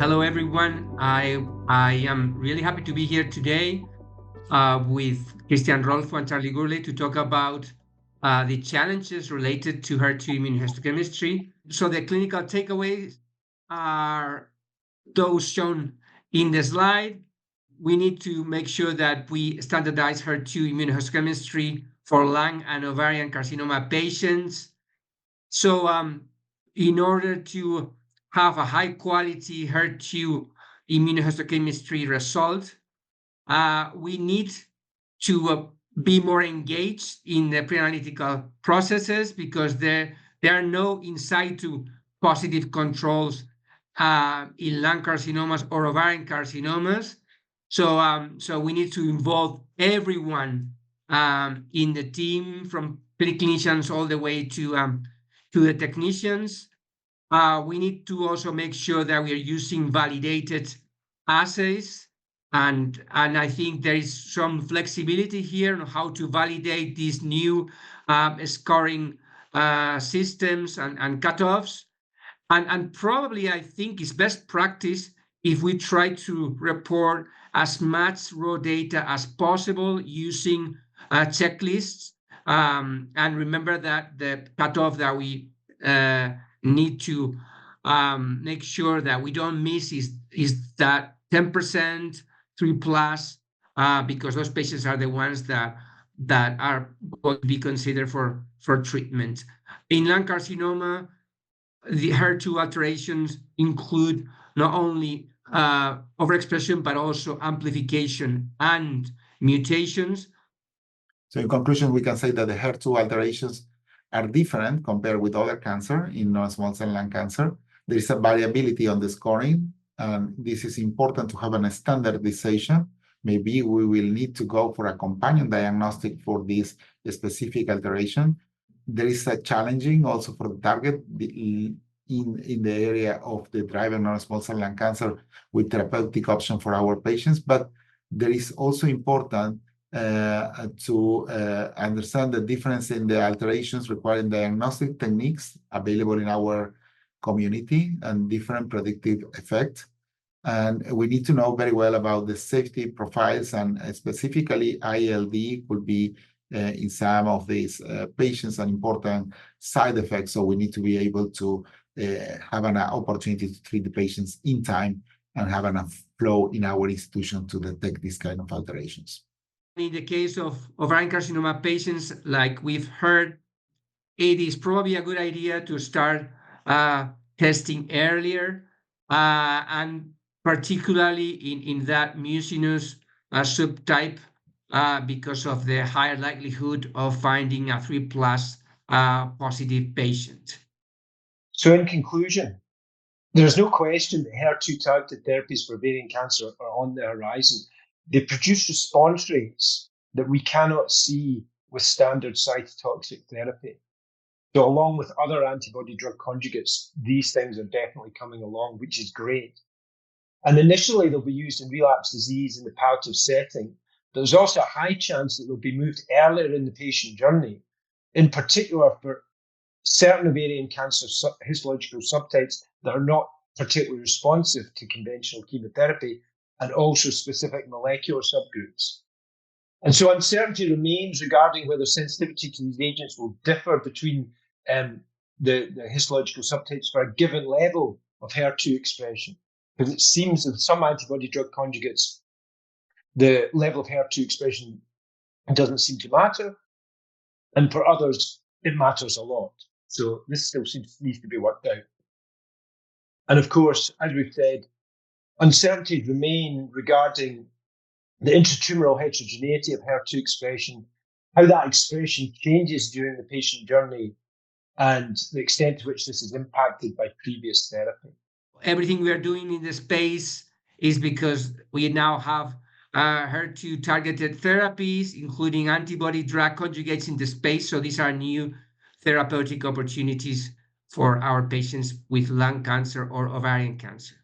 Hello, everyone. I am really happy to be here today with Christian Rolfo and Charlie Gourley to talk about the challenges related to HER2 immunohistochemistry. So the clinical takeaways are those shown in the slide. We need to make sure that we standardize HER2 immunohistochemistry for lung and ovarian carcinoma patients. So in order to have a high quality HER2 immunohistochemistry result, we need to be more engaged in the pre-analytical processes because there are no in situ positive controls in lung carcinomas or ovarian carcinomas. So we need to involve everyone in the team, from clinicians all the way to the technicians. We need to also make sure that we are using validated assays. And I think there is some flexibility here on how to validate these new scoring systems and cutoffs. And probably I think it's best practice if we try to report as much raw data as possible using checklists. And remember that the cutoff that we need to make sure that we don't miss is that 10%, 3+, because those patients are the ones that are going to be considered for treatment. In lung carcinoma, the HER2 alterations include not only overexpression, but also amplification and mutations. So in conclusion, we can say that the HER2 alterations are different compared with other cancer in non-small cell lung cancer. There is a variability on the scoring, and this is important to have a standardization. Maybe we will need to go for a companion diagnostic for this specific alteration. There is a challenging also for the target in the area of the driver non-small cell lung cancer with therapeutic option for our patients, but there is also important to understand the difference in the alterations requiring diagnostic techniques available in our community and different predictive effects. And we need to know very well about the safety profiles, and specifically ILD could be in some of these patients an important side effect. So we need to be able to have an opportunity to treat the patients in time and have enough flow in our institution to detect these kind of alterations. In the case of ovarian carcinoma patients, like we've heard, it is probably a good idea to start testing earlier, and particularly in that mucinous subtype, because of the higher likelihood of finding a 3+ positive patient. So in conclusion, there's no question that HER2-targeted therapies for ovarian cancer are on the horizon. They produce response rates that we cannot see with standard cytotoxic therapy. So along with other antibody drug conjugates, these things are definitely coming along, which is great. And initially, they'll be used in relapse disease in the palliative setting. There's also a high chance that they'll be moved earlier in the patient journey, in particular for certain ovarian cancer histological subtypes that are not particularly responsive to conventional chemotherapy, and also specific molecular subgroups. And so uncertainty remains regarding whether sensitivity to these agents will differ between the histological subtypes for a given level of HER2 expression. Because it seems that some antibody drug conjugates, the level of HER2 expression doesn't seem to matter, and for others, it matters a lot. So this still needs to be worked out. And of course, as we've said, uncertainties remain regarding the intratumoral heterogeneity of HER2 expression, how that expression changes during the patient journey, and the extent to which this is impacted by previous therapy. Everything we are doing in the space is because we now have HER2 targeted therapies, including antibody drug conjugates in the space. So these are new therapeutic opportunities for our patients with lung cancer or ovarian cancer.